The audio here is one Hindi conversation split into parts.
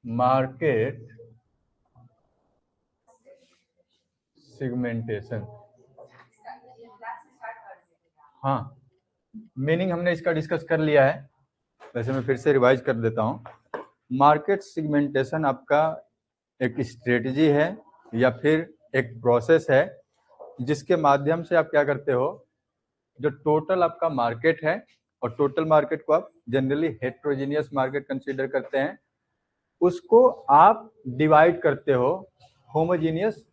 Market segmentation. हाँ, मीनिंग हमने इसका डिस्कस कर लिया है, वैसे मैं फिर से रिवाइज कर देता हूँ। मार्केट सेगमेंटेशन आपका एक स्ट्रेटजी है या फिर एक प्रोसेस है जिसके माध्यम से आप क्या करते हो, जो टोटल आपका मार्केट है, और टोटल मार्केट को आप जनरली हेट्रोजीनियस मार्केट कंसीडर करते हैं, उसको आप डिवाइड करते हो होमोजीनियस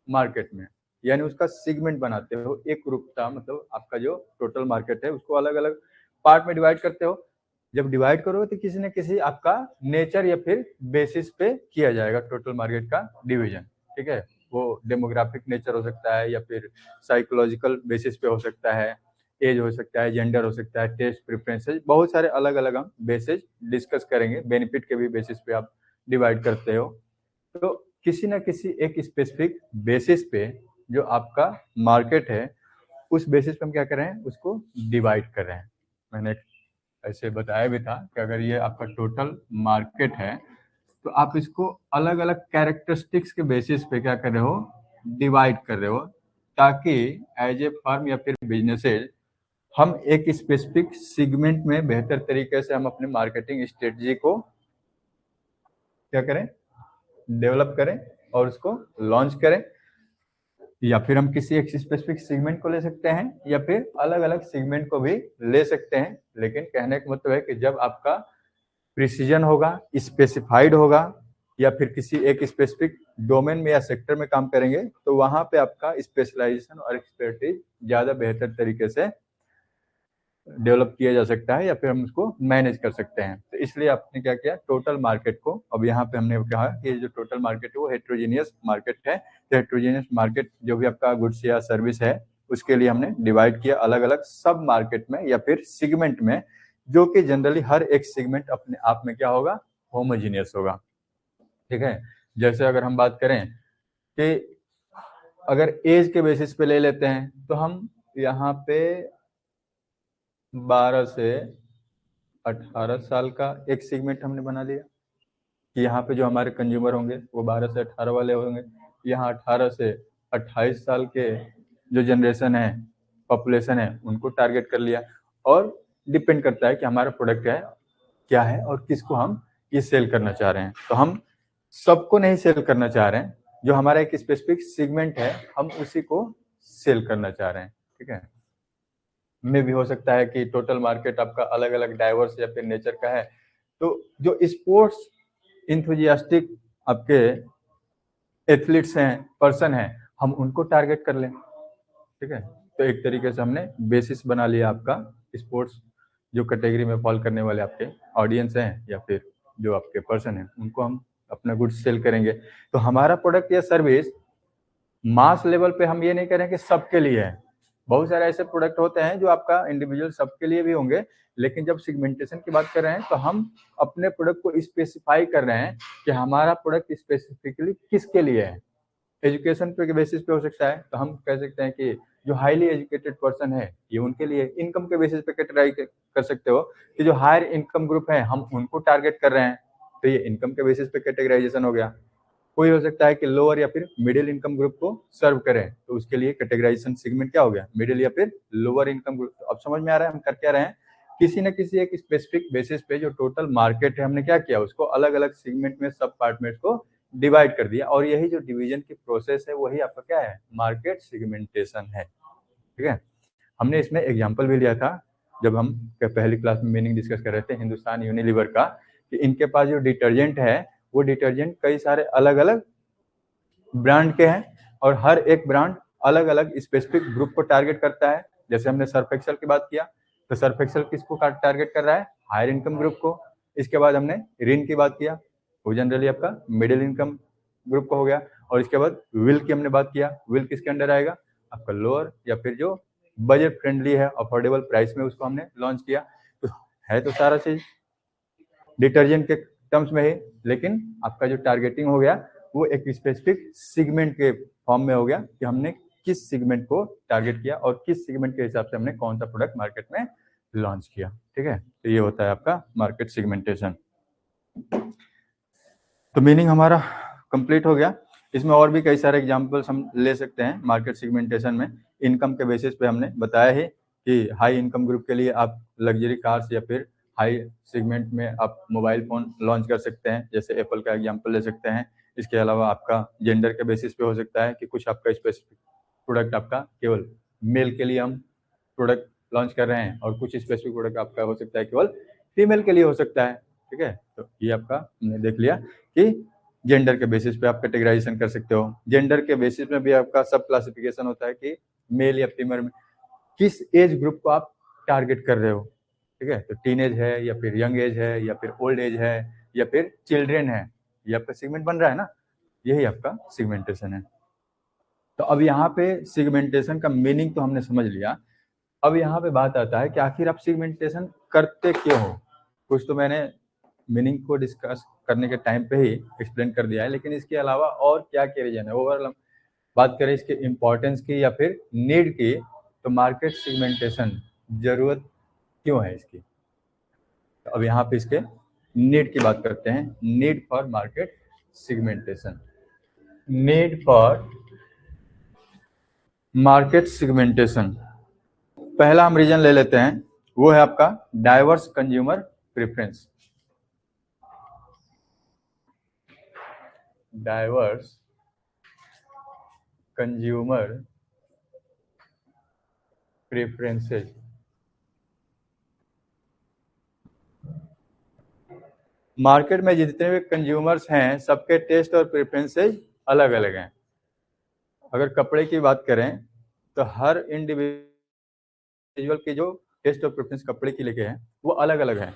मार्केट में, यानी उसका सेगमेंट बनाते हो, एक रूपता, मतलब आपका जो टोटल मार्केट है उसको अलग अलग पार्ट में डिवाइड करते हो। जब डिवाइड करोगे तो किसी न किसी आपका नेचर या फिर बेसिस पे किया जाएगा टोटल मार्केट का डिवीजन, ठीक है। वो डेमोग्राफिक नेचर हो सकता है या फिर साइकोलॉजिकल बेसिस पे हो सकता है, एज हो सकता है, जेंडर हो सकता है, टेस्ट प्रेफरेंसेस, बहुत सारे अलग अलग हम बेसिस डिस्कस करेंगे। बेनिफिट के भी बेसिस पे आप डिवाइड करते हो। तो किसी न किसी एक स्पेसिफिक बेसिस पे जो आपका मार्केट है, उस बेसिस पे हम क्या कर रहे हैं, उसको डिवाइड कर रहे हैं। मैंने ऐसे बताया भी था कि अगर ये आपका टोटल मार्केट है तो आप इसको अलग अलग कैरेक्टरिस्टिक्स के बेसिस पे क्या कर रहे हो, डिवाइड कर रहे हो, ताकि एज ए फर्म या फिर बिजनेसेज हम एक स्पेसिफिक सेगमेंट में बेहतर तरीके से हम अपने मार्केटिंग स्ट्रेटजी को क्या करें, डेवलप करें और उसको लॉन्च करें। या फिर हम किसी एक स्पेसिफिक सेगमेंट को ले सकते हैं या फिर अलग अलग सेगमेंट को भी ले सकते हैं, लेकिन कहने का मतलब है कि जब आपका प्रिसीजन होगा, स्पेसिफाइड होगा, या फिर किसी एक स्पेसिफिक डोमेन में या सेक्टर में काम करेंगे, तो वहां पे आपका स्पेशलाइजेशन और एक्सपर्टीज ज्यादा बेहतर तरीके से डेवलप किया जा सकता है या फिर हम उसको मैनेज कर सकते हैं। तो इसलिए आपने क्या किया, टोटल मार्केट को, अब यहाँ पे हमने कहा कि जो टोटल मार्केट है वो हेट्रोजीनियस मार्केट है। तो हेट्रोजीनियस मार्केट जो भी आपका गुड्स या सर्विस है, उसके लिए हमने डिवाइड किया अलग अलग सब मार्केट में या फिर सेगमेंट में, जो कि जनरली हर एक सेगमेंट अपने आप में क्या होगा, होमोजीनियस होगा, ठीक है। जैसे अगर हम बात करें कि अगर एज के बेसिस पे ले लेते हैं, तो हम यहाँ पे 12 से 18 साल का एक सेगमेंट हमने बना लिया कि यहाँ पे जो हमारे कंज्यूमर होंगे वो 12 से 18 वाले होंगे। यहाँ 18 से 28 साल के जो जनरेशन है, पॉपुलेशन है, उनको टारगेट कर लिया। और डिपेंड करता है कि हमारा प्रोडक्ट है क्या है और किसको हम ये सेल करना चाह रहे हैं। तो हम सबको नहीं सेल करना चाह रहे हैं, जो हमारा एक स्पेसिफिक सेगमेंट है हम उसी को सेल करना चाह रहे हैं, ठीक है। में भी हो सकता है कि टोटल मार्केट आपका अलग अलग डाइवर्स या फिर नेचर का है, तो जो स्पोर्ट्स इंथुजियास्टिक आपके एथलीट्स हैं, पर्सन हैं, हम उनको टारगेट कर लें, ठीक है। तो एक तरीके से हमने बेसिस बना लिया आपका स्पोर्ट्स जो कैटेगरी में फॉल करने वाले आपके ऑडियंस हैं या फिर जो आपके पर्सन हैं, उनको हम अपना गुड्स सेल करेंगे। तो हमारा प्रोडक्ट या सर्विस मास लेवल पे हम ये नहीं करें कि सबके लिए है। बहुत सारे ऐसे प्रोडक्ट होते हैं जो आपका इंडिविजुअल सबके लिए भी होंगे, लेकिन जब सेगमेंटेशन की बात कर रहे हैं तो हम अपने प्रोडक्ट को स्पेसिफाई कर रहे हैं कि हमारा प्रोडक्ट स्पेसिफिकली किसके लिए है। एजुकेशन पे के बेसिस पे हो सकता है, तो हम कह सकते हैं कि जो हाईली एजुकेटेड पर्सन है ये उनके लिए। इनकम के बेसिस पे कैटेगराइज कर सकते हो कि जो हायर इनकम ग्रुप है हम उनको टारगेट कर रहे हैं, तो ये इनकम के बेसिस पे कैटेगराइजेशन हो गया। कोई हो सकता है कि लोअर या फिर मिडिल इनकम ग्रुप को सर्व करें, तो उसके लिए कैटेगराइजेशन सेगमेंट क्या हो गया, मिडिल या फिर लोअर इनकम ग्रुप। अब समझ में आ रहा है हम कर क्या रहे हैं, किसी न किसी एक स्पेसिफिक बेसिस पे जो टोटल मार्केट है हमने क्या किया, उसको अलग अलग सेगमेंट में, सब पार्टमेंट्स को डिवाइड कर दिया। और यही जो डिवीजन की प्रोसेस है वही आपका क्या है, मार्केट सेगमेंटेशन है, ठीक है। हमने इसमें एग्जाम्पल भी लिया था जब हम पहली क्लास में मीनिंग डिस्कस कर रहे थे हिंदुस्तान यूनिलीवर का, कि इनके पास जो डिटर्जेंट है वो डिटर्जेंट कई सारे अलग अलग ब्रांड के हैं और हर एक ब्रांड अलग अलग स्पेसिफिक ग्रुप को टारगेट करता है। जैसे हमने सर्फ एक्सेल की बात किया, तो सर्फ एक्सेल किसको टारगेट कर रहा है, हायर इनकम ग्रुप को। इसके बाद हमने रिन की बात किया, वो जनरली आपका मिडिल इनकम ग्रुप का हो गया। और इसके बाद विल की हमने बात किया, विल किसके अंडर आएगा, आपका लोअर या फिर जो बजट फ्रेंडली है, अफोर्डेबल प्राइस में, उसको हमने लॉन्च किया। तो है तो सारा चीज डिटर्जेंट के टर्म्स में ही, लेकिन आपका जो टारगेटिंग हो गया वो एक स्पेसिफिक सेगमेंट के फॉर्म में हो गया कि हमने किस सेगमेंट को टारगेट किया और किस सेगमेंट के हिसाब से हमने कौन सा प्रोडक्ट मार्केट में लॉन्च किया, ठीक है। तो ये होता है आपका मार्केट सेगमेंटेशन। तो मीनिंग हमारा कंप्लीट हो गया। इसमें और भी कई सारे एग्जांपल्स हम ले सकते हैं मार्केट सेगमेंटेशन में। इनकम के बेसिस पे हमने बताया है कि हाई इनकम ग्रुप के लिए आप लग्जरी कार्स या फिर हाई सेगमेंट में आप मोबाइल फ़ोन लॉन्च कर सकते हैं, जैसे एप्पल का एग्जांपल ले सकते हैं। इसके अलावा आपका जेंडर के बेसिस पे हो सकता है कि कुछ आपका स्पेसिफिक प्रोडक्ट आपका केवल मेल के लिए हम प्रोडक्ट लॉन्च कर रहे हैं और कुछ स्पेसिफिक प्रोडक्ट आपका हो सकता है केवल फीमेल के लिए हो सकता है। ठीक है, तो ये आपका हमने देख लिया कि जेंडर के बेसिस पे आप कैटेगराइजेशन कर सकते हो। जेंडर के बेसिस में भी आपका सब क्लासिफिकेशन होता है कि मेल या फीमेल में किस एज ग्रुप को आप टारगेट कर रहे हो। ठीक है, तो टीनेज है या फिर यंग एज है या फिर ओल्ड एज है या फिर चिल्ड्रेन है, ये आपका सेगमेंट बन रहा है ना, यही आपका सेगमेंटेशन है। तो अब यहाँ पे सेगमेंटेशन का मीनिंग तो हमने समझ लिया। अब यहाँ पे बात आता है कि आखिर आप सेगमेंटेशन करते क्यों हो। कुछ तो मैंने मीनिंग को डिस्कस करने के टाइम पे ही एक्सप्लेन कर दिया है, लेकिन इसके अलावा और क्या क्या रीजन है। ओवरऑल बात करें इसके इम्पोर्टेंस की या फिर नीड की, तो मार्केट सेगमेंटेशन जरूरत क्यों है इसकी। तो अब यहाँ पे इसके नीड की बात करते हैं। Need for market segmentation. Need for market segmentation, पहला हम रीजन ले लेते हैं, वो है आपका diverse consumer preference. Diverse consumer preferences. Market में जितने भी कंज्यूमर्स हैं सबके टेस्ट और प्रेफरेंसेस अलग अलग हैं। अगर कपड़े की बात करें तो हर इंडिविजुअल की जो टेस्ट और प्रेफरेंस कपड़े की लेके है वो अलग अलग है।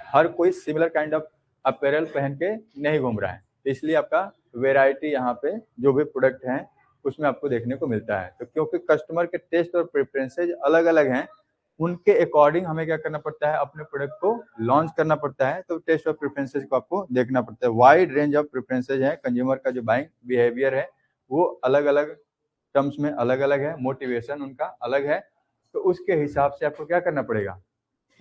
हर कोई सिमिलर काइंड ऑफ अपैरल पहन के नहीं घूम रहा है, इसलिए आपका वेराइटी यहाँ पे जो भी प्रोडक्ट हैं उसमें आपको देखने को मिलता है। तो क्योंकि कस्टमर के टेस्ट और प्रेफरेंसेज अलग अलग हैं, उनके अकॉर्डिंग हमें क्या करना पड़ता है, अपने प्रोडक्ट को लॉन्च करना पड़ता है। तो टेस्ट और प्रेफरेंसेज को आपको देखना पड़ता है। वाइड रेंज ऑफ प्रेफरेंसेज है, कंज्यूमर का जो बाइंग बिहेवियर है वो अलग अलग टर्म्स में अलग अलग है, मोटिवेशन उनका अलग है। तो उसके हिसाब से आपको क्या करना पड़ेगा,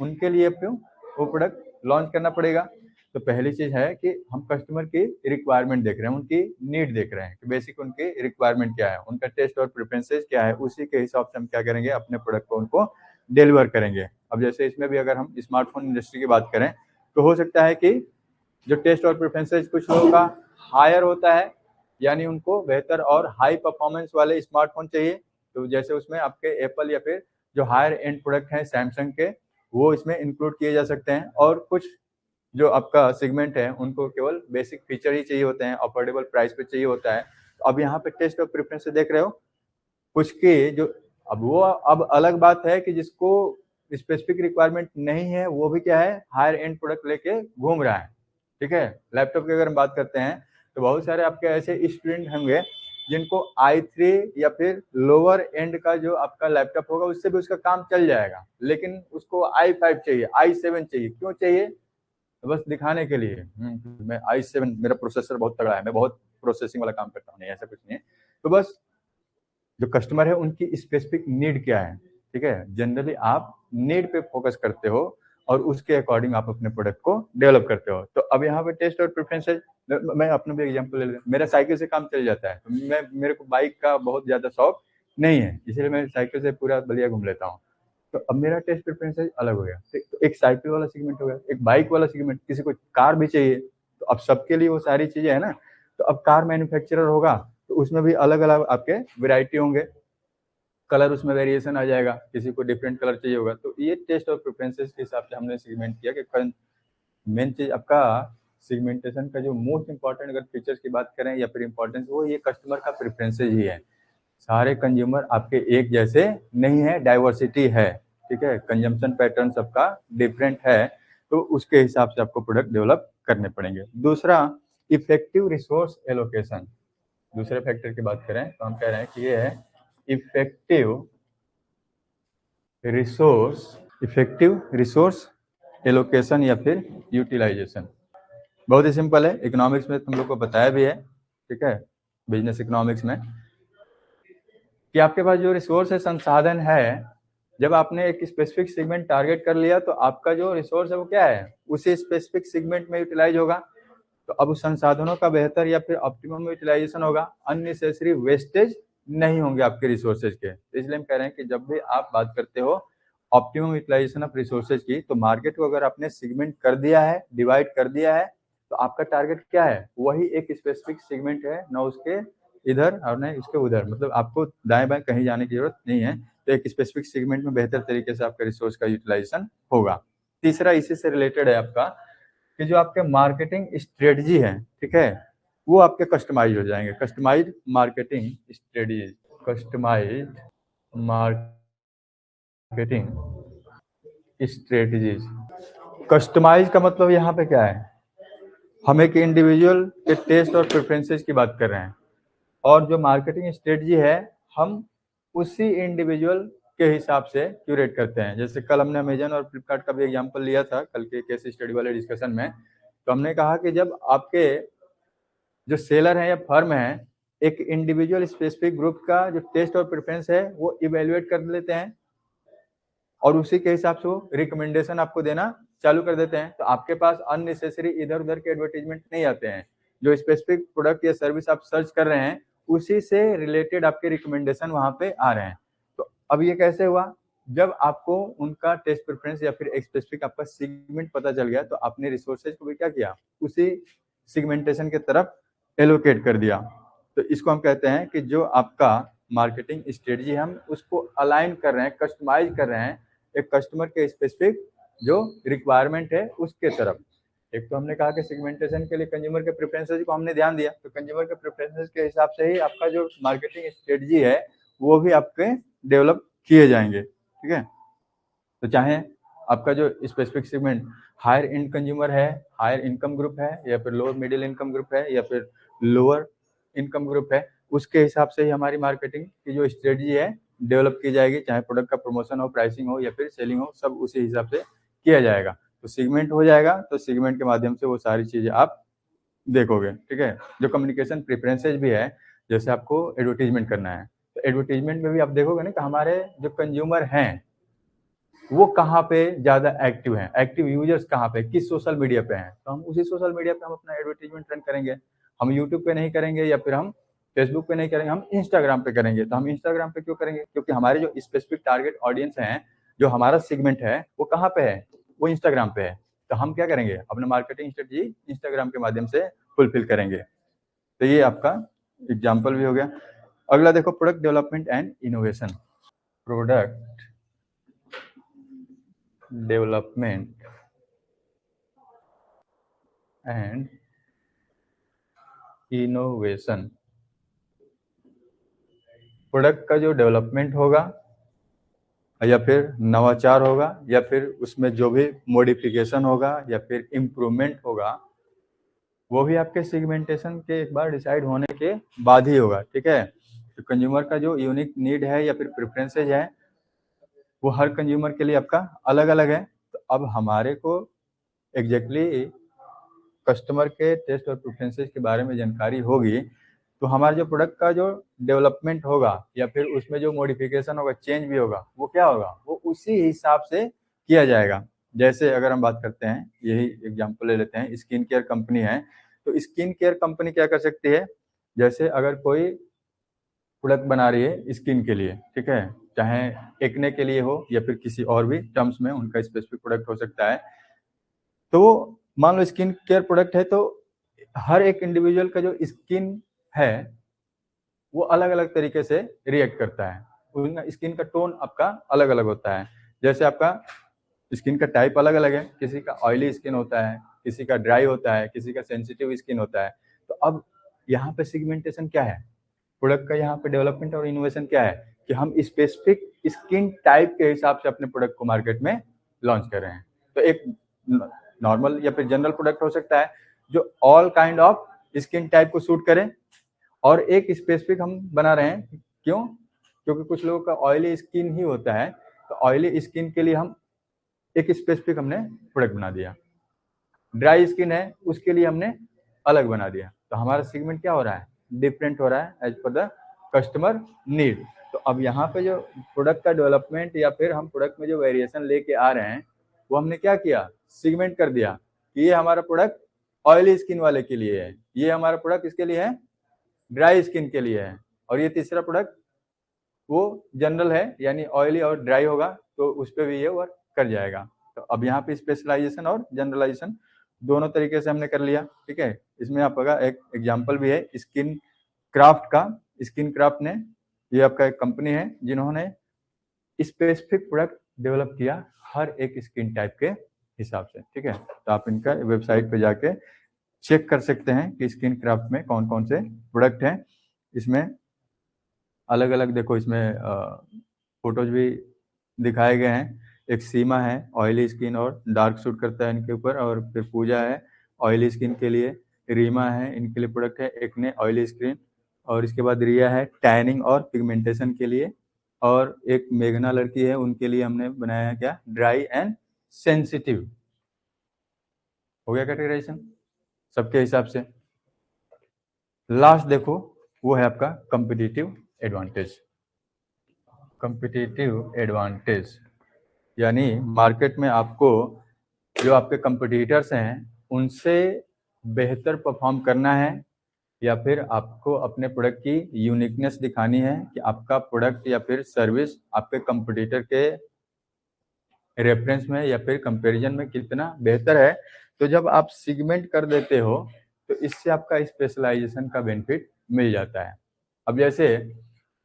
उनके लिए आपको वो प्रोडक्ट लॉन्च करना पड़ेगा। तो पहली चीज है कि हम कस्टमर की रिक्वायरमेंट देख रहे हैं, उनकी नीड देख रहे हैं कि बेसिक उनकी रिक्वायरमेंट क्या है, उनका टेस्ट और प्रेफरेंसेस क्या है, उसी के हिसाब से हम क्या करेंगे, अपने प्रोडक्ट को उनको डिलीवर करेंगे। अब जैसे इसमें भी अगर हम स्मार्टफोन इंडस्ट्री की बात करें तो हो सकता है कि जो टेस्ट और प्रेफरेंसेस कुछ लोगों का हायर होता है, यानी उनको बेहतर और हाई परफॉर्मेंस वाले स्मार्टफोन चाहिए। तो जैसे उसमें आपके एप्पल या फिर जो हायर एंड प्रोडक्ट हैं सैमसंग के, वो इसमें इंक्लूड किए जा सकते हैं। और कुछ जो आपका सेगमेंट है उनको केवल बेसिक फीचर ही चाहिए होते हैं, अफोर्डेबल प्राइस पे चाहिए होता है। तो अब यहाँ पे टेस्ट और प्रेफरेंस देख रहे हो कुछ के जो, अब वो अब अलग बात है कि जिसको स्पेसिफिक रिक्वायरमेंट नहीं है वो भी क्या है, हायर एंड प्रोडक्ट लेके घूम रहा है। ठीक है, लैपटॉप की अगर हम बात करते हैं तो बहुत सारे आपके ऐसे स्टूडेंट होंगे जिनको i3 या फिर लोअर एंड का जो आपका लैपटॉप होगा उससे भी उसका काम चल जाएगा, लेकिन उसको i5 चाहिए, i7 चाहिए। क्यों चाहिए, तो बस दिखाने के लिए मैं i7 मेरा प्रोसेसर बहुत तगड़ा है, मैं बहुत प्रोसेसिंग वाला काम करता हूँ, नहीं ऐसा कुछ नहीं है। तो बस जो कस्टमर है उनकी स्पेसिफिक नीड क्या है। ठीक है, जनरली आप नीड पे फोकस करते हो और उसके अकॉर्डिंग आप अपने प्रोडक्ट को डेवलप करते हो। तो अब यहाँ पे टेस्ट और प्रेफरेंसेज, मैं अपना भी एग्जांपल ले लेता, मेरा साइकिल से काम चल जाता है, तो मेरे को बाइक का बहुत ज्यादा शौक नहीं है, इसलिए मैं साइकिल से पूरा बलिया घूम लेता हूँ। तो अब मेरा टेस्ट प्रेफरेंसेज अलग हो गया। तो एक साइकिल वाला सेगमेंट हो गया, एक बाइक वाला सेगमेंट, किसी को कार भी चाहिए, तो अब सबके लिए वो सारी चीजें है ना। तो अब कार मैन्युफैक्चरर होगा तो उसमें भी अलग अलग आपके वैरायटी होंगे, कलर उसमें वेरिएशन आ जाएगा, किसी को डिफरेंट कलर चाहिए होगा। तो ये टेस्ट और प्रेफरेंसेस के हिसाब से हमने सेगमेंट किया कि मेन चीज आपका सेगमेंटेशन का जो मोस्ट इंपॉर्टेंट अगर फीचर्स की बात करें या फिर इंपॉर्टेंस, वो ये कस्टमर का प्रेफरेंसेज ही है। सारे कंज्यूमर आपके एक जैसे नहीं है, डाइवर्सिटी है। ठीक है, कंजम्पशन पैटर्न सबका डिफरेंट है, तो उसके हिसाब से आपको प्रोडक्ट डेवलप करने पड़ेंगे। दूसरा, इफेक्टिव रिसोर्स एलोकेशन। दूसरे फैक्टर की बात करें तो हम कह रहे हैं कि ये है इफेक्टिव रिसोर्स एलोकेशन या फिर यूटिलाइजेशन। बहुत ही सिंपल है, इकोनॉमिक्स में तुम लोग को बताया भी है। ठीक है, बिजनेस इकोनॉमिक्स में, कि आपके पास जो रिसोर्स है, संसाधन है, जब आपने एक स्पेसिफिक सेगमेंट टारगेट कर लिया तो आपका जो रिसोर्स है वो क्या है, उसी स्पेसिफिक सेगमेंट में यूटिलाइज होगा। तो अब उस संसाधनों का बेहतर या फिर ऑप्टिमम यूटिलाइजेशन होगा, अननेसेसरी वेस्टेज नहीं होंगे आपके रिसोर्सेज के। इसलिए हम कह रहे हैं कि जब भी आप बात करते हो ऑप्टिमम यूटिलाइजेशन ऑफ रिसोर्सेज की, तो मार्केट को अगर आपने सेगमेंट कर दिया है, डिवाइड कर दिया है, तो आपका टारगेट क्या है, वही एक स्पेसिफिक सेगमेंट है, ना उसके इधर और ना उसके उधर, मतलब आपको दाएं बाएं कहीं जाने की जरूरत नहीं है। तो एक स्पेसिफिक सेगमेंट में बेहतर तरीके से आपका रिसोर्स का यूटिलाइजेशन होगा। तीसरा इसी से रिलेटेड है आपका कि जो आपके मार्केटिंग स्ट्रेटजी है, ठीक है, वो आपके कस्टमाइज हो जाएंगे। Customize marketing strategy, customize marketing strategies. Customize का मतलब यहाँ पे क्या है, हम एक इंडिविजुअल के टेस्ट और प्रेफरेंसेस की बात कर रहे हैं, और जो मार्केटिंग स्ट्रेटजी है हम उसी इंडिविजुअल के हिसाब से क्यूरेट करते हैं। जैसे कल हमने अमेजन और फ्लिपकार्ट का भी एग्जांपल लिया था कल के केस स्टडी वाले डिस्कशन में, तो हमने कहा कि जब आपके जो सेलर हैं या फर्म है एक इंडिविजुअल स्पेसिफिक ग्रुप का जो टेस्ट और प्रेफरेंस है वो इवेल्युएट कर लेते हैं और उसी के हिसाब से वो रिकमेंडेशन आपको देना चालू कर देते हैं, तो आपके पास अननेसेसरी इधर उधर के एडवर्टीजमेंट नहीं आते हैं। जो स्पेसिफिक प्रोडक्ट या सर्विस आप सर्च कर रहे हैं उसी से रिलेटेड आपके रिकमेंडेशन वहां पे आ रहे हैं। तो अब ये कैसे हुआ, जब आपको उनका टेस्ट प्रेफरेंस या फिर एक स्पेसिफिक आपका सेगमेंट पता चल गया, तो आपने रिसोर्सेज को भी क्या किया, उसी सेगमेंटेशन के तरफ एलोकेट कर दिया। तो इसको हम कहते हैं कि जो आपका मार्केटिंग स्ट्रेटजी हम उसको अलाइन कर रहे हैं, कस्टमाइज कर रहे हैं एक कस्टमर के स्पेसिफिक जो रिक्वायरमेंट है उसके तरफ। एक तो हमने कहा कि सेगमेंटेशन के लिए कंज्यूमर के प्रेफरेंसेस को हमने ध्यान दिया, तो कंज्यूमर के प्रेफरेंसेस के हिसाब से ही आपका जो मार्केटिंग स्ट्रेटजी है वो भी आपके डेवलप किए जाएंगे, ठीक है। तो चाहे आपका जो specific segment higher end consumer है, हायर इनकम ग्रुप है, या फिर लोअर मिडिल इनकम ग्रुप है, या फिर लोअर इनकम ग्रुप है, उसके हिसाब से ही हमारी मार्केटिंग की जो स्ट्रेटजी है डेवलप की जाएगी। चाहे प्रोडक्ट का प्रमोशन हो, प्राइसिंग हो या फिर सेलिंग हो, सब उसी हिसाब से किया जाएगा। तो सेगमेंट हो जाएगा, तो सेगमेंट के माध्यम से वो सारी चीजें आप देखोगे, ठीक है। जो कम्युनिकेशन प्रेफरेंसेज भी है, जैसे आपको एडवर्टीजमेंट करना है, तो एडवर्टीजमेंट में भी आप देखोगे ना कि हमारे जो कंज्यूमर हैं वो कहाँ पे ज्यादा एक्टिव हैं, एक्टिव यूजर्स कहाँ पे, किस सोशल मीडिया पे हैं, तो हम उसी सोशल मीडिया पे हम अपना एडवर्टीजमेंट रन करेंगे। हम यूट्यूब पे नहीं करेंगे या फिर हम फेसबुक पे नहीं करेंगे, हम इंस्टाग्राम पे करेंगे। तो हम इंस्टाग्राम पे क्यों करेंगे, क्योंकि हमारे जो स्पेसिफिक टारगेट ऑडियंस हैं, जो हमारा सेगमेंट है वो कहाँ पे है, वो इंस्टाग्राम पे है। तो हम क्या करेंगे, अपने मार्केटिंग स्ट्रेटजी इंस्टाग्राम के माध्यम से फुलफिल करेंगे। तो ये आपका एग्जाम्पल भी हो गया। अगला देखो, product development and innovation. Product development and innovation. Product का जो डेवलपमेंट होगा या फिर नवाचार होगा या फिर उसमें जो भी मॉडिफिकेशन होगा या फिर इम्प्रूवमेंट होगा, वो भी आपके सेगमेंटेशन के एक बार डिसाइड होने के बाद ही होगा, ठीक है। तो कंज्यूमर का जो यूनिक नीड है या फिर प्रेफरेंसेज है वो हर कंज्यूमर के लिए आपका अलग अलग है। तो अब हमारे को एग्जैक्टली कस्टमर के टेस्ट और प्रेफरेंसेस के बारे में जानकारी होगी, तो हमारे जो प्रोडक्ट का जो डेवलपमेंट होगा या फिर उसमें जो मॉडिफिकेशन होगा, चेंज भी होगा, वो क्या होगा, वो उसी हिसाब से किया जाएगा। जैसे अगर हम बात करते हैं, यही एग्जांपल ले लेते हैं, स्किन केयर कंपनी है, तो स्किन केयर कंपनी क्या कर सकती है, जैसे अगर कोई प्रोडक्ट बना रही है स्किन के लिए, ठीक है, चाहे एक्ने के लिए हो या फिर किसी और भी टर्म्स में उनका स्पेसिफिक प्रोडक्ट हो सकता है, तो मान लो स्किन केयर प्रोडक्ट है, तो हर एक इंडिविजुअल का जो स्किन है वो अलग अलग तरीके से रिएक्ट करता है, उनका स्किन का टोन आपका अलग अलग होता है। जैसे आपका स्किन का टाइप अलग अलग है, किसी का ऑयली स्किन होता है, किसी का ड्राई होता है, किसी का सेंसिटिव स्किन होता है। तो अब यहाँ पे सिगमेंटेशन क्या है, प्रोडक्ट का यहाँ पे डेवलपमेंट और इनोवेशन क्या है कि हम स्पेसिफिक स्किन टाइप के हिसाब से अपने प्रोडक्ट को मार्केट में लॉन्च कर रहे हैं। तो एक नॉर्मल या फिर जनरल प्रोडक्ट हो सकता है जो all kind of skin type को सूट करे, और एक स्पेसिफिक हम बना रहे हैं, क्यों, क्योंकि कुछ लोगों का ऑयली स्किन ही होता है, तो ऑयली स्किन के लिए हम एक स्पेसिफिक हमने प्रोडक्ट बना दिया। ड्राई स्किन है उसके लिए हमने अलग बना दिया। तो हमारा सेगमेंट क्या हो रहा है, डिफरेंट हो रहा है as per the customer need. तो अब यहाँ पे जो प्रोडक्ट का डेवलपमेंट या फिर हम प्रोडक्ट में जो वेरिएशन लेके आ रहे हैं वो हमने क्या किया, सेगमेंट कर दिया कि ये हमारा प्रोडक्ट ऑयली स्किन वाले के लिए है। ये हमारा प्रोडक्ट किसके लिए है? ड्राई स्किन के लिए है। और ये तीसरा प्रोडक्ट वो जनरल है, यानी ऑयली और ड्राई होगा तो उस पर भी ये वर्क कर जाएगा। तो अब यहाँ पे स्पेशलाइजेशन और जनरलाइजेशन दोनों तरीके से हमने कर लिया, ठीक है। इसमें आपका एक एग्जांपल भी है स्किन क्राफ्ट का। स्किन क्राफ्ट ने, ये आपका एक कंपनी है जिन्होंने स्पेसिफिक प्रोडक्ट डेवलप किया हर एक स्किन टाइप के हिसाब से, ठीक है। तो आप इनका वेबसाइट पे जाके चेक कर सकते हैं कि स्किन क्राफ्ट में कौन कौन से प्रोडक्ट हैं। इसमें अलग अलग देखो, इसमें फोटोज भी दिखाए गए हैं। एक सीमा है, ऑयली स्किन और डार्क सूट करता है इनके ऊपर, और फिर पूजा है ऑयली स्किन के लिए, रीमा है इनके लिए प्रोडक्ट है, एक ने ऑयली स्किन, और इसके बाद रिया है टैनिंग और पिगमेंटेशन के लिए, और एक मेघना लड़की है उनके लिए हमने बनाया है क्या, ड्राई एंड सेंसिटिव। हो गया कैटेगराइजेशन सबके हिसाब से। लास्ट देखो वो है आपका कॉम्पिटिटिव एडवांटेज। कॉम्पिटिटिव एडवांटेज यानी मार्केट में आपको जो आपके कंपटीटर्स हैं उनसे बेहतर परफॉर्म करना है, या फिर आपको अपने प्रोडक्ट की यूनिकनेस दिखानी है कि आपका प्रोडक्ट या फिर सर्विस आपके कंपटीटर के रेफरेंस में या फिर कंपैरिजन में कितना बेहतर है। तो जब आप सिगमेंट कर देते हो तो इससे आपका स्पेशलाइजेशन का बेनिफिट मिल जाता है। अब जैसे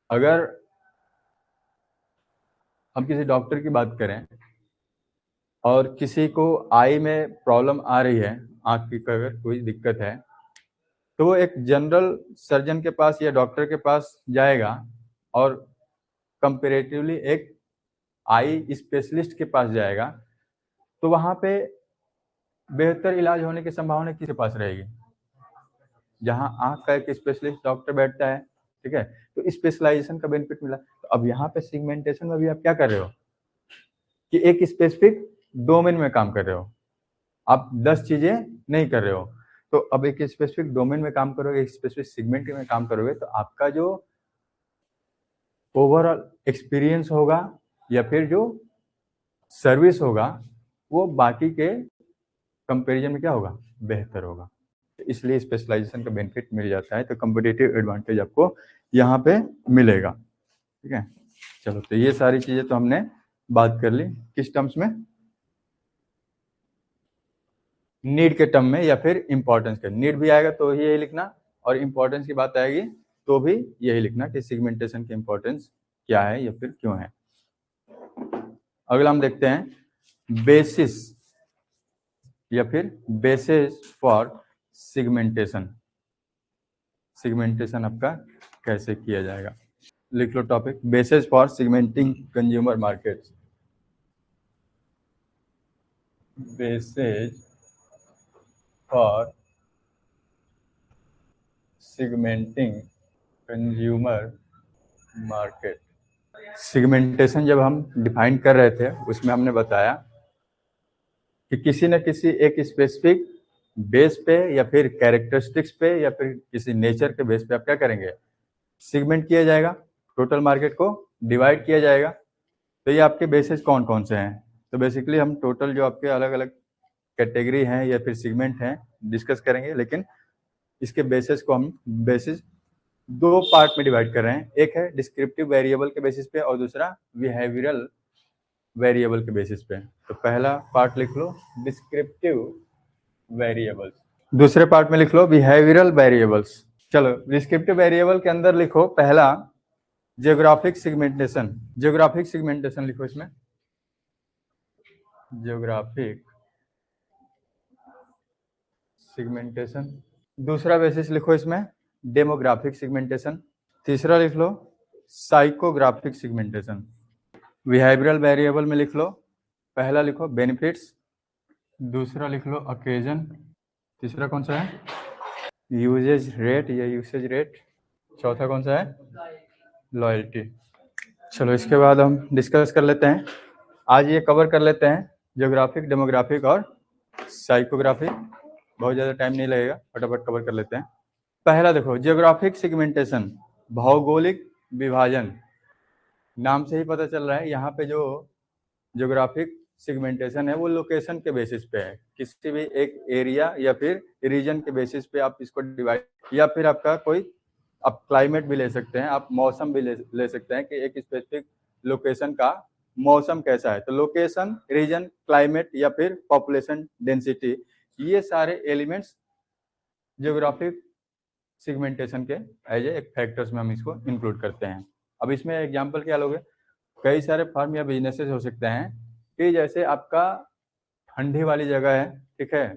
अगर हम किसी डॉक्टर की बात करें और किसी को आई में प्रॉब्लम आ रही है, आंख की अगर कोई दिक्कत है, तो वो एक जनरल सर्जन के पास या डॉक्टर के पास जाएगा और कंपेरेटिवली एक आई स्पेशलिस्ट के पास जाएगा, तो वहां पे बेहतर इलाज होने की संभावना किसके पास रहेगी? जहां आंख का एक स्पेशलिस्ट डॉक्टर बैठता है, ठीक है। तो स्पेशलाइजेशन का बेनिफिट मिला। तो अब यहाँ पे सिगमेंटेशन में भी आप क्या कर रहे हो कि एक स्पेसिफिक डोमेन में काम कर रहे हो, आप 10 चीजें नहीं कर रहे हो। तो अब एक स्पेसिफिक डोमेन में काम करोगे, एक स्पेसिफिक सेगमेंट में काम करोगे, तो आपका जो ओवरऑल एक्सपीरियंस होगा या फिर जो सर्विस होगा वो बाकी के कंपैरिजन में क्या होगा, बेहतर होगा। तो इसलिए स्पेशलाइजेशन का बेनिफिट मिल जाता है। तो कॉम्पिटिटिव एडवांटेज आपको यहाँ पे मिलेगा, ठीक है। चलो, तो ये सारी चीजें तो हमने बात कर ली किस टर्म्स में, नीड के टर्म में या फिर इंपॉर्टेंस के। नीड भी आएगा तो यही लिखना, और इंपॉर्टेंस की बात आएगी तो भी यही लिखना कि सिगमेंटेशन की इंपॉर्टेंस क्या है या फिर क्यों है। अगला हम देखते हैं बेसिस या फिर बेसिस फॉर सिगमेंटेशन। सिगमेंटेशन आपका कैसे किया जाएगा, लिख लो topic, basis for segmenting consumer market. Basis for segmenting consumer market. Segmentation जब हम डिफाइन कर रहे थे उसमें हमने बताया कि किसी न किसी एक स्पेसिफिक बेस पे या फिर कैरेक्टरिस्टिक्स पे या फिर किसी नेचर के बेस पे आप क्या करेंगे, सिगमेंट किया जाएगा, टोटल मार्केट को डिवाइड किया जाएगा। तो ये आपके बेसिस कौन कौन से हैं? तो बेसिकली हम टोटल जो आपके अलग अलग कैटेगरी हैं या फिर सिगमेंट हैं डिस्कस करेंगे, लेकिन इसके बेसिस को हम बेसिस दो पार्ट में डिवाइड कर रहे हैं। एक है डिस्क्रिप्टिव वेरिएबल के बेसिस पे और दूसरा बिहेवियरल वेरिएबल के बेसिस पे। तो पहला पार्ट लिख लो डिस्क्रिप्टिव वेरिएबल्स, दूसरे पार्ट में लिख लो बिहेवियरल वेरिएबल्स। चलो, डिस्क्रिप्टिव वेरिएबल के अंदर लिखो पहला जियोग्राफिक सिगमेंटेशन। जियोग्राफिक सिगमेंटेशन लिखो इसमें, जियोग्राफिक सिगमेंटेशन। दूसरा बेसिस लिखो इसमें डेमोग्राफिक सिगमेंटेशन। तीसरा लिख लो साइकोग्राफिक सिगमेंटेशन। बिहेवियरल वेरिएबल में लिख लो, पहला लिखो बेनिफिट्स, दूसरा लिख लो ओकेजन, तीसरा कौन सा है, यूजेज रेट या यूसेज रेट, चौथा कौन सा है, लॉयल्टी। चलो, इसके बाद हम डिस्कस कर लेते हैं, आज ये कवर कर लेते हैं जियोग्राफिक, डेमोग्राफिक और साइकोग्राफिक। बहुत ज़्यादा टाइम नहीं लगेगा, फटाफट कवर कर लेते हैं। पहला देखो जियोग्राफिक सिगमेंटेशन, भौगोलिक विभाजन। नाम से ही पता चल रहा है यहाँ पे जो जियोग्राफिक सिगमेंटेशन है वो लोकेशन के बेसिस पे है, किसी भी एक एरिया या फिर रीजन के बेसिस पे आप इसको डिवाइड, या फिर आपका कोई आप क्लाइमेट भी ले सकते हैं, आप मौसम भी ले सकते हैं कि एक स्पेसिफिक लोकेशन का मौसम कैसा है। तो लोकेशन, रीजन, क्लाइमेट या फिर पॉपुलेशन डेंसिटी, ये सारे एलिमेंट्स ज्योग्राफिक सिगमेंटेशन के एज एक फैक्टर्स में हम इसको इंक्लूड करते हैं। अब इसमें एग्जांपल क्या लोगे, कई सारे फर्म या बिजनेसेस हो सकते हैं कि जैसे आपका ठंडी वाली जगह है, ठीक है,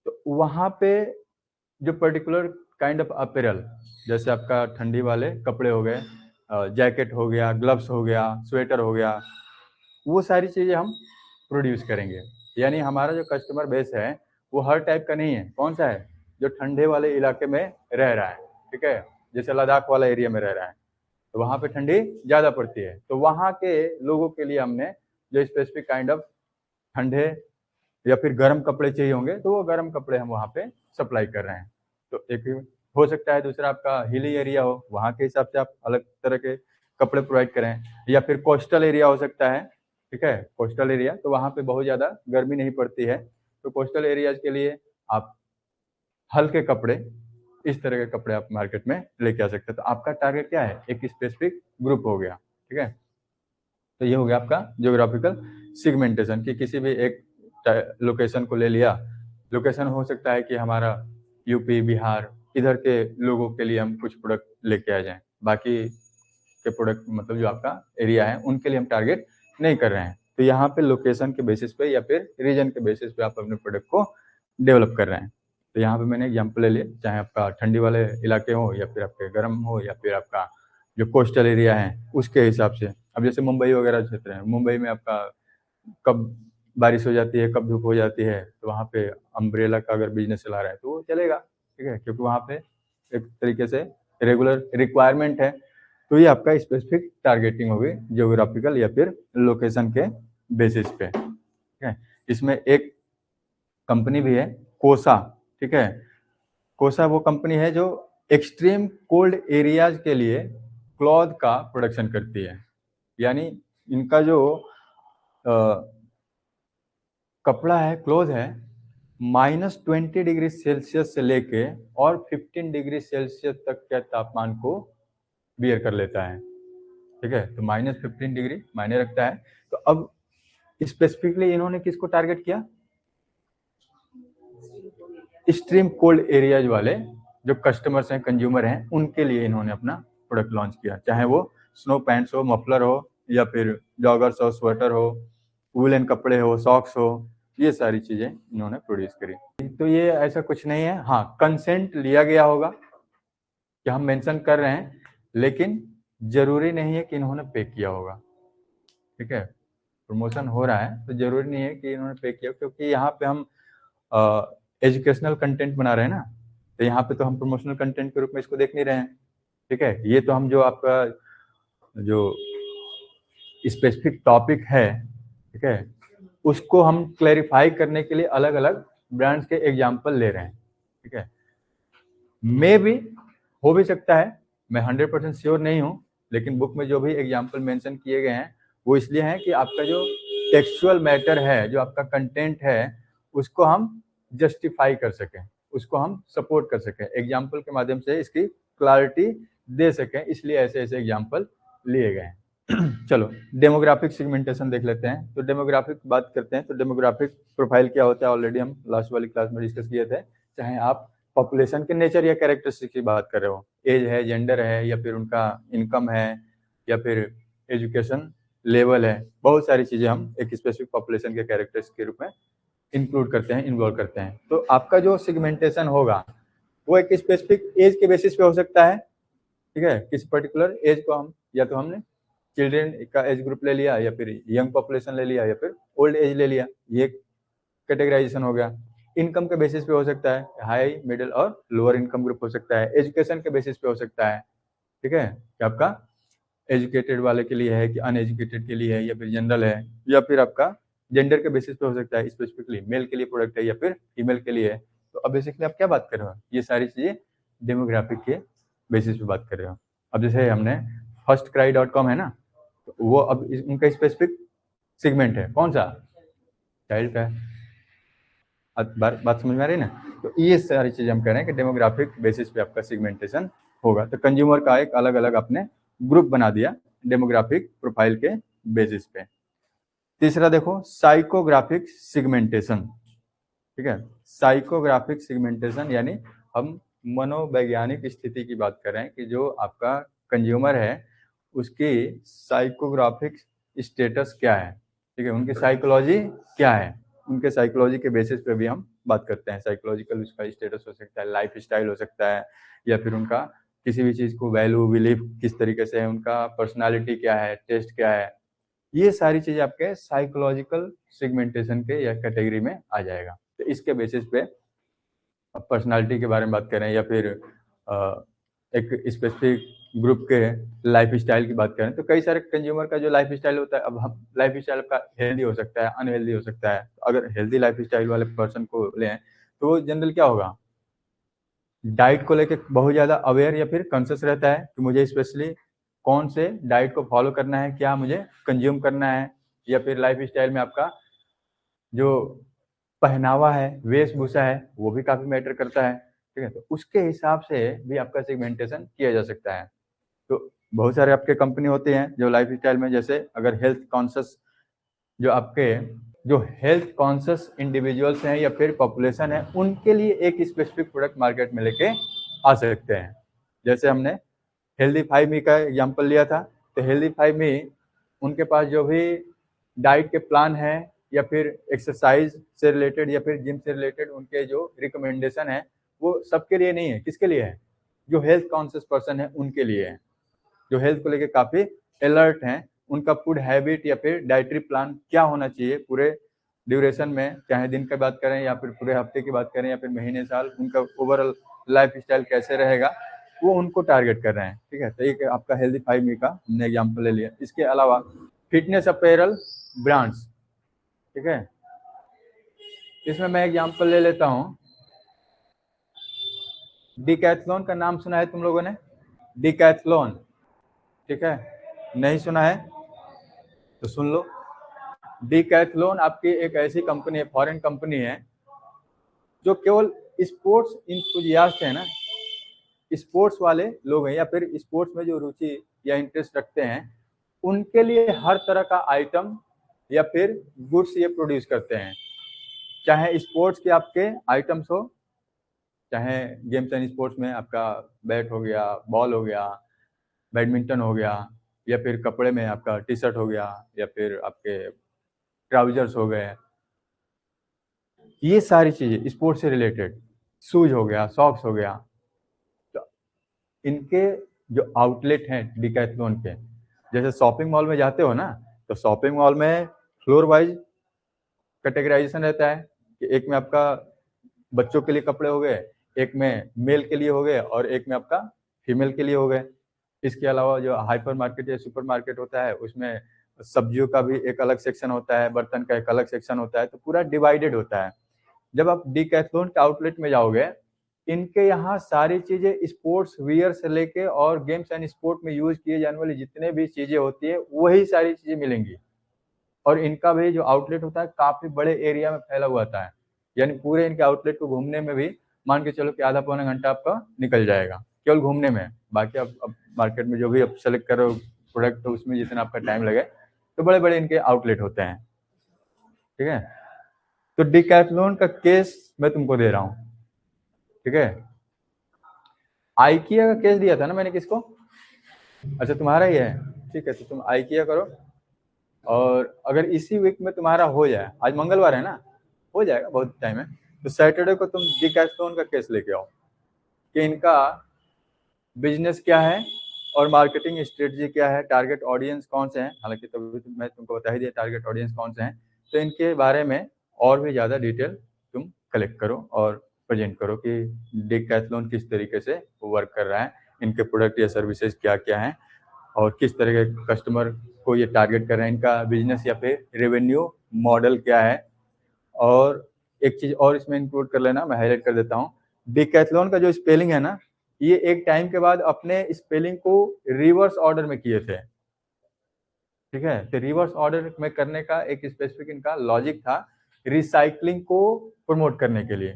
तो वहाँ पे जो पर्टिकुलर काइंड ऑफ अपैरल, जैसे आपका ठंडी वाले कपड़े हो गए, जैकेट हो गया, ग्लव्स हो गया, स्वेटर हो गया, वो सारी चीज़ें हम प्रोड्यूस करेंगे। यानी हमारा जो कस्टमर बेस है वो हर टाइप का नहीं है। कौन सा है? जो ठंडे वाले इलाके में रह रहा है, ठीक है, जैसे लद्दाख वाला एरिया में रह रहा है, तो वहाँ पे ठंडी ज़्यादा पड़ती है, तो वहाँ के लोगों के लिए हमने जो स्पेसिफिक काइंड ऑफ ठंडे या फिर गर्म कपड़े चाहिए होंगे, तो वो गर्म कपड़े हम वहाँ पे सप्लाई कर रहे हैं। तो एक हो सकता है, दूसरा आपका हिली एरिया हो, वहाँ के हिसाब से आप अलग तरह के कपड़े प्रोवाइड करें, या फिर कोस्टल एरिया हो सकता है, ठीक है, कोस्टल एरिया, तो वहाँ पे बहुत ज़्यादा गर्मी नहीं पड़ती है, तो कोस्टल एरियाज के लिए आप हल्के कपड़े, इस तरह के कपड़े आप मार्केट में लेके आ सकते हैं। तो आपका टारगेट क्या है? एक स्पेसिफिक ग्रुप हो गया, ठीक है। तो ये हो गया आपका ज्योग्राफिकल सिगमेंटेशन, कि किसी भी एक लोकेशन को ले लिया। लोकेशन हो सकता है कि हमारा यूपी, बिहार, इधर के लोगों के लिए हम कुछ प्रोडक्ट लेके आ जाएं, बाकी के प्रोडक्ट मतलब जो आपका एरिया है उनके लिए हम टारगेट नहीं कर रहे हैं। तो यहाँ पे लोकेशन के बेसिस पे या फिर रीजन के बेसिस पे आप अपने प्रोडक्ट को डेवलप कर रहे हैं। तो यहाँ पे मैंने एग्जाम्पल ले लिया, चाहे आपका ठंडी वाले इलाके हो या फिर आपके गर्म हो या फिर आपका जो कोस्टल एरिया है उसके हिसाब से। अब जैसे मुंबई वगैरह क्षेत्र है, मुंबई में आपका कब बारिश हो जाती है, कब धूप हो जाती है, तो वहाँ पे अम्ब्रेला का अगर बिजनेस चला रहा है तो वो चलेगा, ठीक है, क्योंकि वहाँ पे एक तरीके से रेगुलर रिक्वायरमेंट है। तो ये आपका स्पेसिफिक टारगेटिंग होगी ज्योग्राफिकल या फिर लोकेशन के बेसिस पे, ठीक है। इसमें एक कंपनी भी है कोसा, ठीक है। कोसा वो कंपनी है जो एक्सट्रीम कोल्ड एरियाज के लिए क्लॉथ का प्रोडक्शन करती है। यानी इनका जो कपड़ा है, क्लोथ है, -20 डिग्री सेल्सियस से लेके और 15 डिग्री सेल्सियस तक के तापमान को बियर कर लेता है, ठीक है। तो -15 डिग्री मायने रखता है। तो अब स्पेसिफिकली इन्होंने किसको टारगेट किया? एक्सट्रीम कोल्ड एरियाज वाले जो कस्टमर्स हैं, कंज्यूमर हैं, उनके लिए इन्होंने अपना प्रोडक्ट लॉन्च किया, चाहे वो स्नो पैंट्स हो, मफलर हो, या फिर जॉगर्स हो, स्वेटर हो, वुलन कपड़े हो, सॉक्स हो, ये सारी चीजें इन्होंने प्रोड्यूस करी। तो ये ऐसा कुछ नहीं है, हाँ कंसेंट लिया गया होगा कि हम मेंशन कर रहे हैं, लेकिन जरूरी नहीं है कि इन्होंने पे किया होगा, ठीक है। प्रमोशन हो रहा है तो जरूरी नहीं है कि इन्होंने पे किया, क्योंकि यहाँ पे हम एजुकेशनल कंटेंट बना रहे हैं ना, तो यहाँ पे तो हम प्रमोशनल कंटेंट के रूप में इसको देख नहीं रहे हैं, ठीक है। ये तो हम जो आपका जो स्पेसिफिक टॉपिक है, ठीक है, उसको हम क्लैरिफाई करने के लिए अलग अलग ब्रांड्स के एग्जाम्पल ले रहे हैं, ठीक है। मे भी हो भी सकता है, मैं 100% श्योर नहीं हूँ, लेकिन बुक में जो भी एग्जाम्पल मेंशन किए गए हैं वो इसलिए हैं कि आपका जो टेक्सचुअल मैटर है, जो आपका कंटेंट है, उसको हम जस्टिफाई कर सकें, उसको हम सपोर्ट कर सकें, एग्जाम्पल के माध्यम से इसकी क्लैरिटी दे सकें, इसलिए ऐसे ऐसे एग्जाम्पल लिए गए हैं। चलो डेमोग्राफिक सेगमेंटेशन देख लेते हैं। तो डेमोग्राफिक बात करते हैं, तो डेमोग्राफिक प्रोफाइल क्या होता है ऑलरेडी हम लास्ट वाली क्लास में डिस्कस किए थे। चाहे आप पॉपुलेशन के नेचर या कैरेक्टरिस्टिक्स की बात कर रहे हो, एज है, जेंडर है, या फिर उनका इनकम है, या फिर एजुकेशन लेवल है, बहुत सारी चीजें हम एक स्पेसिफिक पॉपुलेशन के कैरेक्टर्स के रूप में इंक्लूड करते हैं, इन्वॉल्व करते हैं। तो आपका जो सेगमेंटेशन होगा वो एक स्पेसिफिक एज के बेसिस पे हो सकता है, ठीक है। किसी पर्टिकुलर एज को हम, या तो हमने चिल्ड्रेन का एज ग्रुप ले लिया, या फिर यंग पॉपुलेशन ले लिया, या फिर ओल्ड एज ले लिया, ये कैटेगराइजेशन हो गया। इनकम के बेसिस पे हो सकता है, हाई, मिडिल और लोअर इनकम ग्रुप हो सकता है। एजुकेशन के बेसिस पे हो सकता है, ठीक है, कि आपका एजुकेटेड वाले के लिए है कि अनएजुकेटेड के लिए है, या फिर जनरल है, या फिर आपका जेंडर के बेसिस पे हो सकता है, स्पेसिफिकली मेल के लिए प्रोडक्ट है या फिर फीमेल के लिए है। तो अब बेसिकली आप क्या बात कर रहे हो? ये सारी चीजें डेमोग्राफिक के बेसिस पे बात कर रहे हो। अब जैसे हमने फर्स्ट क्राई.com है ना, तो वो अब उनका स्पेसिफिक सेगमेंट है, कौन सा? चाइल्ड का है। बात समझ में आ रही है ना? तो ये सारी चीजें हम कह रहे हैं कि डेमोग्राफिक बेसिस पे आपका सेगमेंटेशन होगा। तो कंज्यूमर का एक अलग अलग आपने ग्रुप बना दिया डेमोग्राफिक प्रोफाइल के बेसिस पे। तीसरा देखो साइकोग्राफिक सेगमेंटेशन, ठीक है। साइकोग्राफिक सेगमेंटेशन यानी हम मनोवैज्ञानिक स्थिति की बात कर रहे हैं कि जो आपका कंज्यूमर है उसकी साइकोग्राफिक स्टेटस क्या है, ठीक है, उनकी साइकोलॉजी क्या है, उनके साइकोलॉजी के बेसिस पे भी हम बात करते हैं। साइकोलॉजिकल उसका स्टेटस हो सकता है, लाइफ स्टाइल हो सकता है, या फिर उनका किसी भी चीज को वैल्यू बिलीफ किस तरीके से है, उनका पर्सनालिटी क्या है, टेस्ट क्या है, ये सारी चीजें आपके साइकोलॉजिकल सेगमेंटेशन के या कैटेगरी में आ जाएगा। तो इसके बेसिस पे पर्सनालिटी के बारे में बात करें या फिर एक स्पेसिफिक ग्रुप के लाइफ स्टाइल की बात करें, तो कई सारे कंज्यूमर का जो लाइफ स्टाइल होता है, अब हम लाइफ स्टाइल का हेल्दी हो सकता है, अनहेल्दी हो सकता है। अगर हेल्दी लाइफ स्टाइल वाले पर्सन को लें तो वो जनरल क्या होगा, डाइट को लेके बहुत ज़्यादा अवेयर या फिर कॉन्शियस रहता है कि मुझे स्पेशली कौन से डाइट को फॉलो करना है, क्या मुझे कंज्यूम करना है, या फिर लाइफ स्टाइल में आपका जो पहनावा है, वेशभूषा है, वो भी काफी मैटर करता है, ठीक है। तो उसके हिसाब से भी आपका सेगमेंटेशन किया जा सकता है। तो बहुत सारे आपके कंपनी होते हैं जो लाइफ स्टाइल में, जैसे अगर हेल्थ कॉन्शियस जो आपके जो हेल्थ कॉन्शियस इंडिविजुअल्स हैं या फिर पॉपुलेशन है, उनके लिए एक स्पेसिफिक प्रोडक्ट मार्केट में लेके आ सकते हैं। जैसे हमने हेल्दी 5 मी का एग्जांपल लिया था, तो हेल्दी 5 मी उनके पास जो भी डाइट के प्लान है या फिर एक्सरसाइज से रिलेटेड या फिर जिम से रिलेटेड उनके जो रिकमेंडेशन है, वो सबके लिए नहीं है। किसके लिए है? जो हेल्थ कॉन्शियस पर्सन है उनके लिए है, जो हेल्थ को लेकर काफी अलर्ट हैं। उनका फूड हैबिट या फिर डाइटरी प्लान क्या होना चाहिए पूरे ड्यूरेशन में, चाहे दिन की बात करें या फिर पूरे हफ्ते की बात करें या फिर महीने साल, उनका ओवरऑल लाइफ स्टाइल कैसे रहेगा, वो उनको टारगेट कर रहे हैं, ठीक है। तो एक आपका हेल्दी 5 मी का हमने एग्जाम्पल ले लिया। इसके अलावा फिटनेस अपैरल ब्रांड्स, ठीक है, इसमें मैं एग्जाम्पल ले लेता हूँ। डिकैथलॉन का नाम सुना है तुम लोगों ने? डिकैथलॉन, ठीक है, नहीं सुना है तो सुन लो। डिकैथलॉन आपकी एक ऐसी कंपनी है, फॉरेन कंपनी है, जो केवल स्पोर्ट्स इंथुजियास्ट है ना, स्पोर्ट्स वाले लोग हैं या फिर स्पोर्ट्स में जो रुचि या इंटरेस्ट रखते हैं, उनके लिए हर तरह का आइटम या फिर गुड्स ये प्रोड्यूस करते हैं। चाहे स्पोर्ट्स के आपके आइटम्स हो, चाहे गेम्स एंड स्पोर्ट्स में आपका बैट हो गया, बॉल हो गया, बैडमिंटन हो गया, या फिर कपड़े में आपका टी शर्ट हो गया, या फिर आपके ट्राउजर्स हो गए, ये सारी चीजें स्पोर्ट्स से रिलेटेड, शूज हो गया, सॉक्स हो गया। तो इनके जो आउटलेट हैं डिकैथलॉन के, जैसे शॉपिंग मॉल में जाते हो ना, तो शॉपिंग मॉल में फ्लोर वाइज कैटेगराइजेशन रहता है कि एक में आपका बच्चों के लिए कपड़े हो गए, एक में मेल के लिए हो गए, और एक में आपका फीमेल के लिए हो गए। इसके अलावा जो हाइपर मार्केट या सुपर मार्केट होता है, उसमें सब्जियों का भी एक अलग सेक्शन होता है, बर्तन का एक अलग सेक्शन होता है, तो पूरा डिवाइडेड होता है। जब आप डिकैथलॉन के आउटलेट में जाओगे, इनके यहाँ सारी चीजें स्पोर्ट्स वियर से लेके और गेम्स एंड स्पोर्ट में यूज किए जाने वाली जितने भी चीजें होती है, वही सारी चीजें मिलेंगी। और इनका भी जो आउटलेट होता है काफी बड़े एरिया में फैला हुआ होता है, यानी पूरे इनके आउटलेट को घूमने में भी मान के चलो कि आधा पौना घंटा आपका निकल जाएगा केवल घूमने में। बाकी आप मार्केट में जो भी आप सेलेक्ट करो प्रोडक्ट, तो उसमें जितना आपका टाइम लगे, तो बड़े बड़े इनके आउटलेट होते हैं, ठीक है। तो डिकैथलॉन का केस मैं तुमको दे रहा हूँ, ठीक है। आइकिया का केस दिया था ना मैंने, किसको? अच्छा तुम्हारा ही है, ठीक है। तो तुम आइकिया करो, और अगर इसी वीक में तुम्हारा हो जाए, आज मंगलवार है ना, हो जाएगा, बहुत टाइम है, तो सैटरडे को तुम डिकैथलॉन का केस लेके आओ कि इनका बिजनेस क्या है और मार्केटिंग स्ट्रेटजी क्या है, टारगेट ऑडियंस कौन से हैं, हालांकि तभी तो मैं तुमको बता ही दिया टारगेट ऑडियंस कौन से हैं। तो इनके बारे में और भी ज़्यादा डिटेल तुम कलेक्ट करो और प्रेजेंट करो कि डिकैथलॉन किस तरीके से वर्क कर रहा है, इनके प्रोडक्ट या सर्विसेज क्या क्या हैं, और किस तरह के कस्टमर को ये टारगेट कर रहे हैं, इनका बिजनेस या फिर रेवेन्यू मॉडल क्या है। और एक चीज और इसमें इंक्लूड कर लेना, मैं हाईलाइट कर देता हूँ, डिकैथलॉन का जो स्पेलिंग है ना, ये एक टाइम के बाद अपने स्पेलिंग को रिवर्स ऑर्डर में किए थे। ठीक है। तो रिवर्स ऑर्डर में करने का एक स्पेसिफिक इनका लॉजिक था, रिसाइकलिंग को प्रमोट करने के लिए,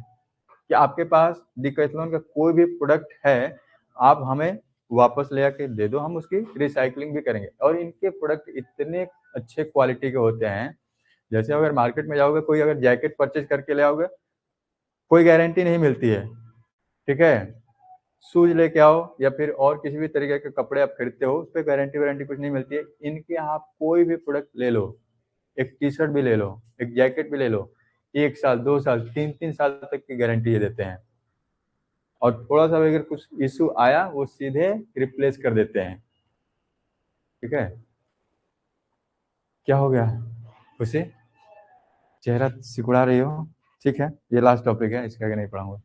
कि आपके पास डिकैथलॉन का कोई भी प्रोडक्ट है, आप हमें वापस ले आके दे दो, हम उसकी रिसाइकलिंग भी करेंगे। और इनके प्रोडक्ट इतने अच्छे क्वालिटी के होते हैं, जैसे अगर मार्केट में जाओगे, कोई अगर जैकेट परचेज करके ले आओगे, कोई गारंटी नहीं मिलती है, ठीक है। शूज लेके आओ या फिर और किसी भी तरीके के कपड़े आप खरीदते हो, उस पर गारंटी वारंटी कुछ नहीं मिलती है। इनके यहाँ आप कोई भी प्रोडक्ट ले लो, एक टी शर्ट भी ले लो, एक जैकेट भी ले लो, 1 साल 2 साल 3 साल तक की गारंटी ये देते हैं। और थोड़ा सा अगर कुछ इशू आया, वो सीधे रिप्लेस कर देते हैं, ठीक है। क्या हो गया उसे, चेहरा सिकुड़ा रही हो? ठीक है, ये लास्ट टॉपिक है, इसके आगे नहीं पढ़ाऊंगा।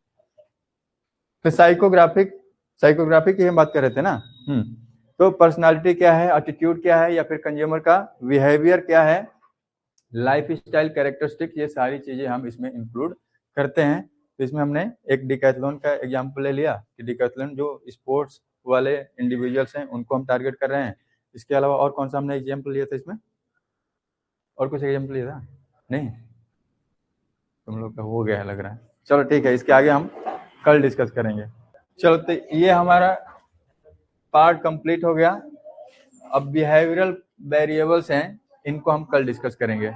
तो साइकोग्राफी की हम बात कर रहे थे ना। तो पर्सनालिटी क्या है, एटीट्यूड क्या है, या फिर कंज्यूमर का बिहेवियर क्या है, लाइफ स्टाइल कैरेक्टरिस्टिक, ये सारी चीजें हम इसमें इंक्लूड करते हैं। तो इसमें हमने एक डिकैथलॉन का एग्जांपल ले लिया कि डिकैथलॉन जो स्पोर्ट्स वाले इंडिविजुअल्स हैं उनको हम टारगेट कर रहे हैं। इसके अलावा और कौन सा हमने एग्जाम्पल लिया था इसमें, और कुछ एग्जाम्पल लिया था? नहीं, तुम लोग का हो गया है लग रहा है। चलो ठीक है, इसके आगे हम कल डिस्कस करेंगे। चलो, तो ये हमारा पार्ट कंप्लीट हो गया। अब बिहेवियरल वेरिएबल्स हैं, इनको हम कल डिस्कस करेंगे।